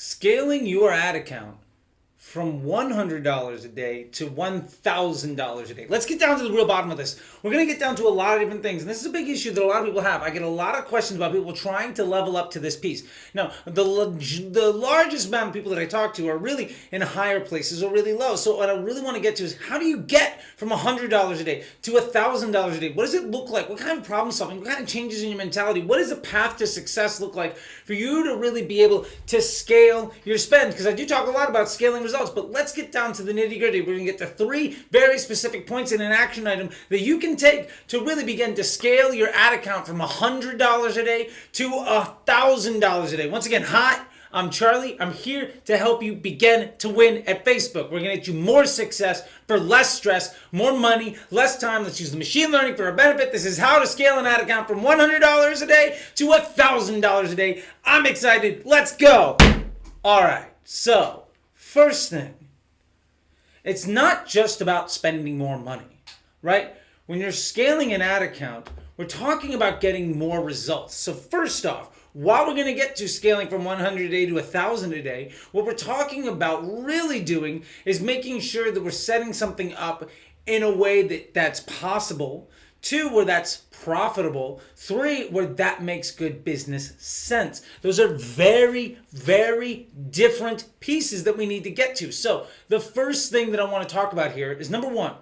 Scaling your ad account from $100 a day to $1,000 a day. Let's get down to the real bottom of this. We're going to get down to a lot of different things. And this is a big issue that a lot of people have. I get a lot of questions about people trying to level up to this piece. Now, the largest amount of people that I talk to are really in higher places or really low. So what I really want to get to is, how do you get from $100 a day to $1,000 a day? What does it look like? What kind of problem solving? What kind of changes in your mentality? What does the path to success look like for you to really be able to scale your spend? Because I do talk a lot about scaling results. But let's get down to the nitty-gritty. We're going to get to 3 very specific points in an action item that you can take to really begin to scale your ad account from $100 a day to $1,000 a day. Once again, hi, I'm Charlie. I'm here to help you begin to win at Facebook. We're going to get you more success for less stress, more money, less time. Let's use the machine learning for our benefit. This is how to scale an ad account from $100 a day to $1,000 a day. I'm excited. Let's go. All right. So, first thing, it's not just about spending more money, right? When you're scaling an ad account, we're talking about getting more results. So first off, while we're going to get to scaling from 100 a day to 1,000 a day, what we're talking about really doing is making sure that we're setting something up in a way that's possible. 2, where that's profitable. 3, where that makes good business sense. Those are very, very different pieces that we need to get to. So the first thing that I want to talk about here is, number 1,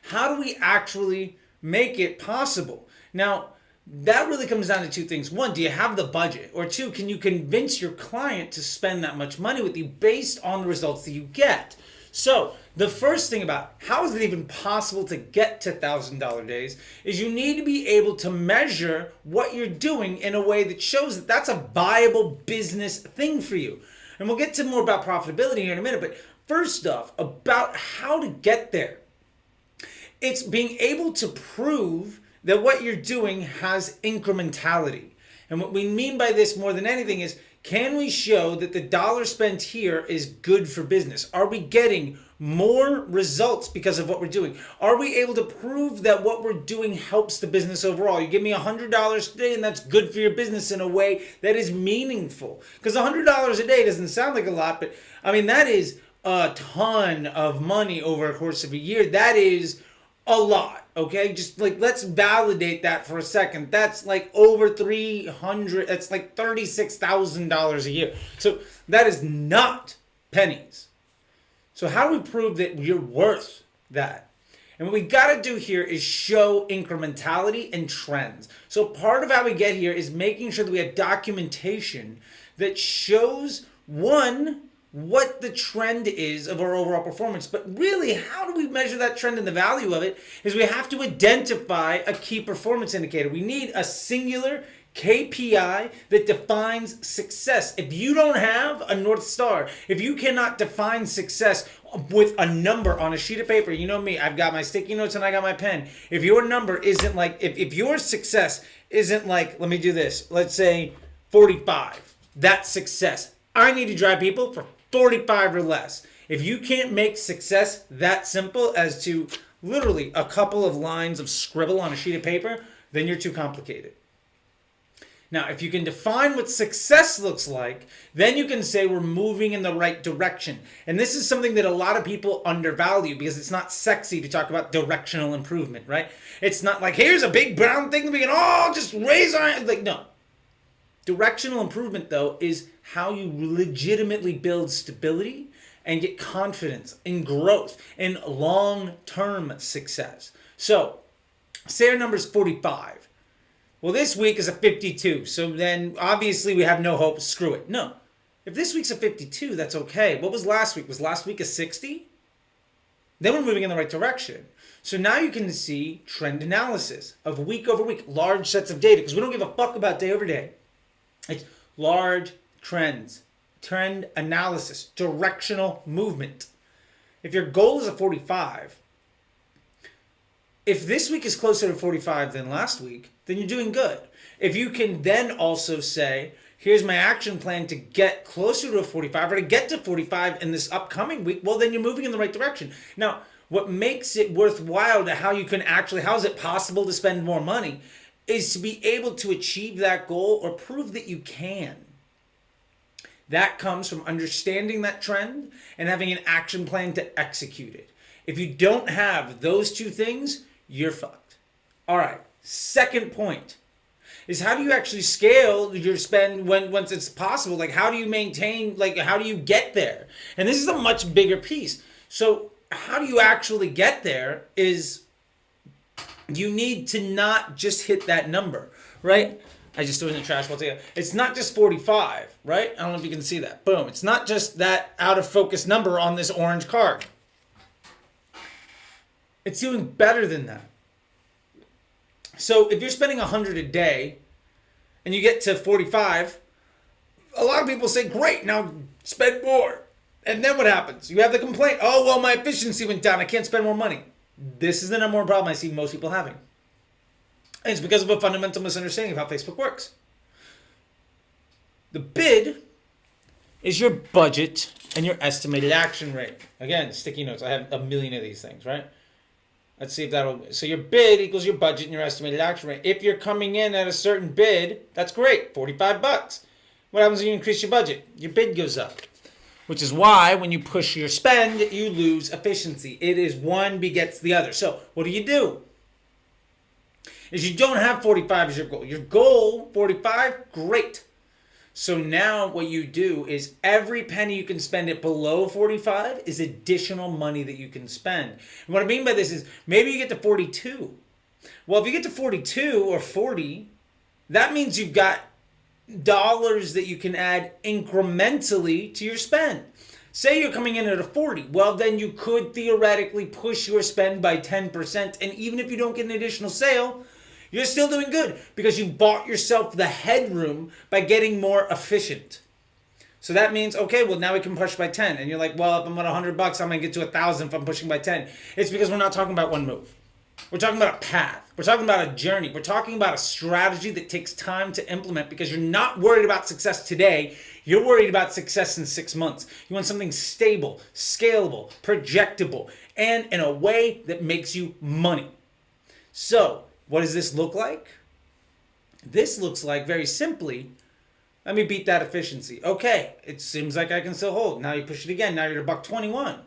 how do we actually make it possible? Now, that really comes down to 2 things. 1, do you have the budget? Or 2, can you convince your client to spend that much money with you based on the results that you get? So the first thing about how is it even possible to get to $1,000 days is you need to be able to measure what you're doing in a way that shows that that's a viable business thing for you. And we'll get to more about profitability here in a minute. But first off, about how to get there. It's being able to prove that what you're doing has incrementality. And what we mean by this more than anything is, can we show that the dollar spent here is good for business? Are we getting more results because of what we're doing? Are we able to prove that what we're doing helps the business overall? You give me $100 today and that's good for your business in a way that is meaningful. Because $100 a day doesn't sound like a lot, but I mean, that is a ton of money over a course of a year. That is a lot. Okay, just like, let's validate that for a second. That's like over 300, that's like $36,000 a year. So that is not pennies. So how do we prove that you're worth that? And what we got to do here is show incrementality and trends. So part of how we get here is making sure that we have documentation that shows, 1, what the trend is of our overall performance. But really, how do we measure that trend, and the value of it is we have to identify a key performance indicator. We need a singular KPI that defines success. If you don't have a North Star, if you cannot define success with a number on a sheet of paper, you know me, I've got my sticky notes and I got my pen. If your number isn't like, if your success isn't like, let me do this, let's say 45, that's success. I need to drive people for 45 or less. If you can't make success that simple as to literally a couple of lines of scribble on a sheet of paper, then you're too complicated. Now, if you can define what success looks like, then you can say we're moving in the right direction. And this is something that a lot of people undervalue because it's not sexy to talk about directional improvement, right? It's not like, here's a big brown thing that we can all just raise our hands. Like, no. Directional improvement, though, is how you legitimately build stability and get confidence in growth and long-term success. So, say our number is 45. Well, this week is a 52, so then obviously we have no hope. Screw it. No. If this week's a 52, that's okay. What was last week? Was last week a 60? Then we're moving in the right direction. So now you can see trend analysis of week over week, large sets of data, because we don't give a fuck about day over day. It's large trends, trend analysis, directional movement. If your goal is a 45, if this week is closer to 45 than last week, then you're doing good. If you can then also say, here's my action plan to get closer to a 45 or to get to 45 in this upcoming week, well, then you're moving in the right direction. Now, what makes it worthwhile to how is it possible to spend more money is to be able to achieve that goal or prove that you can. That comes from understanding that trend and having an action plan to execute it. If you don't have those two things, you're fucked. All right, second point is how do you actually scale your spend once it's possible? Like how do you maintain, like how do you get there? And this is a much bigger piece. So how do you actually get there is you need to not just hit that number, right? I just threw it in the trash altogether. It's not just 45, right? I don't know if you can see that. Boom. It's not just that out of focus number on this orange card. It's doing better than that. So if you're spending 100 a day and you get to 45, a lot of people say, great, now spend more. And then what happens? You have the complaint, oh, well, my efficiency went down. I can't spend more money. This is the number one problem I see most people having. And it's because of a fundamental misunderstanding of how Facebook works. The bid is your budget and your estimated action rate. Again, sticky notes. I have a million of these things, right? Let's see if that'll... So your bid equals your budget and your estimated action rate. If you're coming in at a certain bid, that's great, $45. What happens when you increase your budget? Your bid goes up. Which is why when you push your spend, you lose efficiency. It is one begets the other. So what do? Is you don't have 45 as your goal. Your goal, 45, great. So now what you do is every penny you can spend it below 45 is additional money that you can spend. And what I mean by this is maybe you get to 42. Well, if you get to 42 or 40, that means you've got dollars that you can add incrementally to your spend. Say you're coming in at a 40. Well, then you could theoretically push your spend by 10%. And even if you don't get an additional sale, you're still doing good because you bought yourself the headroom by getting more efficient. So that means, okay, well, now we can push by 10. And you're like, well, if I'm at $100, I'm going to get to 1,000 if I'm pushing by 10. It's because we're not talking about one move. We're talking about a path. We're talking about a journey. We're talking about a strategy that takes time to implement because you're not worried about success today. You're worried about success in 6 months. You want something stable, scalable, projectable, and in a way that makes you money. So what does this look like? This looks like, very simply, let me beat that efficiency. Okay, it seems like I can still hold. Now you push it again. Now you're at $1.21.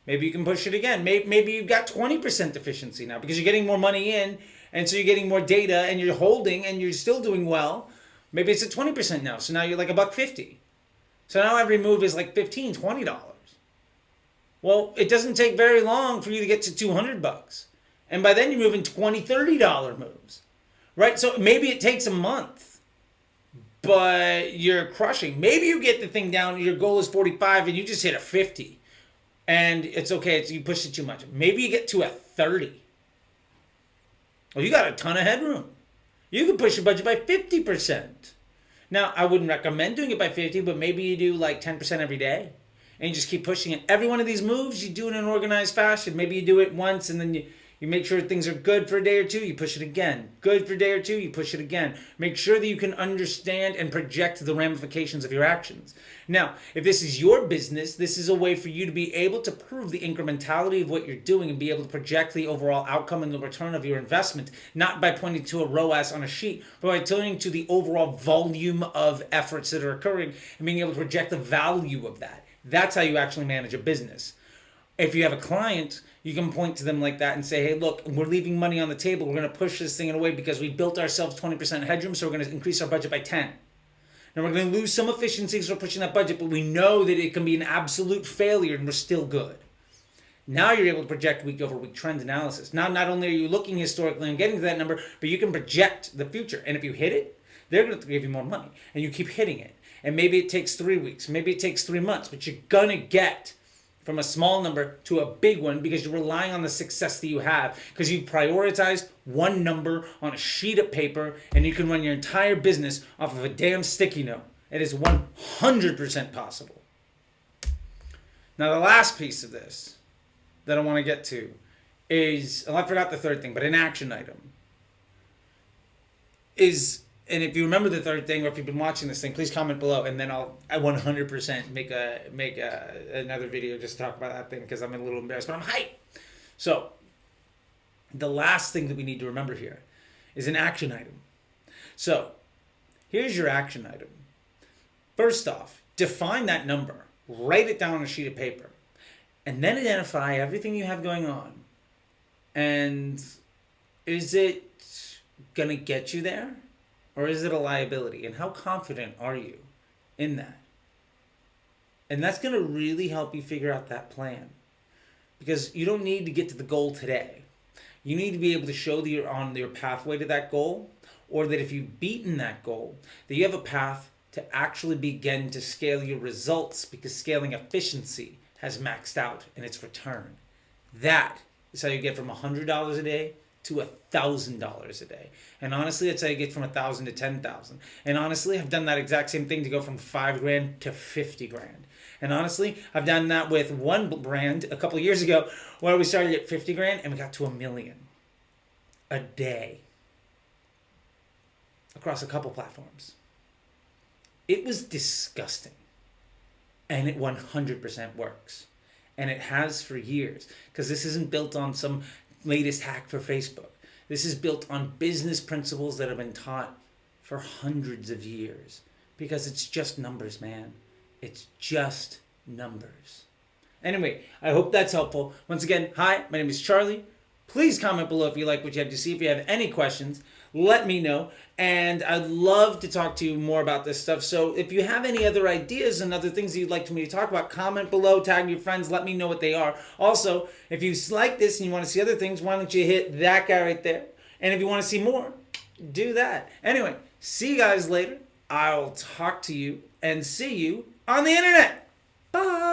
Maybe you can push it again. Maybe you've got 20% efficiency now because you're getting more money in, and so you're getting more data, and you're holding, and you're still doing well. Maybe it's at 20% now, so now you're like $1.50. So now every move is like $15, $20. Well, it doesn't take very long for you to get to $200. And by then you're moving $20, $30 moves, right? So maybe it takes a month, but you're crushing. Maybe you get the thing down, your goal is 45, and you just hit a 50. And it's okay, you pushed it too much. Maybe you get to a 30. Well, you got a ton of headroom. You can push your budget by 50%. Now, I wouldn't recommend doing it by 50, but maybe you do like 10% every day. And you just keep pushing it. Every one of these moves, you do it in an organized fashion. Maybe you do it once, and then you make sure things are good for a day or two, you push it again. Good for a day or two, you push it again. Make sure that you can understand and project the ramifications of your actions. Now, if this is your business, this is a way for you to be able to prove the incrementality of what you're doing and be able to project the overall outcome and the return of your investment, not by pointing to a ROAS on a sheet, but by pointing to the overall volume of efforts that are occurring and being able to project the value of that. That's how you actually manage a business. If you have a client, you can point to them like that and say, hey, look, we're leaving money on the table. We're going to push this thing in a way because we built ourselves 20% headroom, so we're going to increase our budget by 10. Now, we're going to lose some efficiencies for pushing that budget, but we know that it can be an absolute failure and we're still good. Now you're able to project week over week trend analysis. Now, not only are you looking historically and getting to that number, but you can project the future. And if you hit it, they're going to give you more money. And you keep hitting it. And maybe it takes 3 weeks. Maybe it takes 3 months. But you're going to get from a small number to a big one because you're relying on the success that you have because you prioritized one number on a sheet of paper and you can run your entire business off of a damn sticky note. It is 100% possible. Now, the last piece of this that I want to get to is, I forgot the third thing, but an action item is, and if you remember the third thing, or if you've been watching this thing, please comment below, and then I 100% make another video just to talk about that thing because I'm a little embarrassed, but I'm hyped. So, the last thing that we need to remember here is an action item. So, here's your action item. First off, define that number, write it down on a sheet of paper, and then identify everything you have going on. And is it going to get you there? Or is it a liability? And how confident are you in that? And that's going to really help you figure out that plan. Because you don't need to get to the goal today. You need to be able to show that you're on your pathway to that goal, or that if you've beaten that goal, that you have a path to actually begin to scale your results, because scaling efficiency has maxed out in its return. That is how you get from $100 a day to $1,000 a day. And honestly, that's how you get from 1,000 to 10,000. And honestly, I've done that exact same thing to go from 5 grand to 50 grand. And honestly, I've done that with one brand a couple of years ago where we started at 50 grand and we got to $1 million a day across a couple platforms. It was disgusting. And it 100% works. And it has for years. Because this isn't built on some latest hack for Facebook. This is built on business principles that have been taught for hundreds of years. Because it's just numbers, man. It's just numbers. Anyway, I hope that's helpful. Once again, hi, my name is Charlie. Please comment below if you like what you have to see. If you have any questions, let me know. And I'd love to talk to you more about this stuff. So if you have any other ideas and other things you'd like me to talk about, comment below, tag your friends, let me know what they are. Also, if you like this and you want to see other things, why don't you hit that guy right there? And if you want to see more, do that. Anyway, see you guys later. I'll talk to you and see you on the internet. Bye.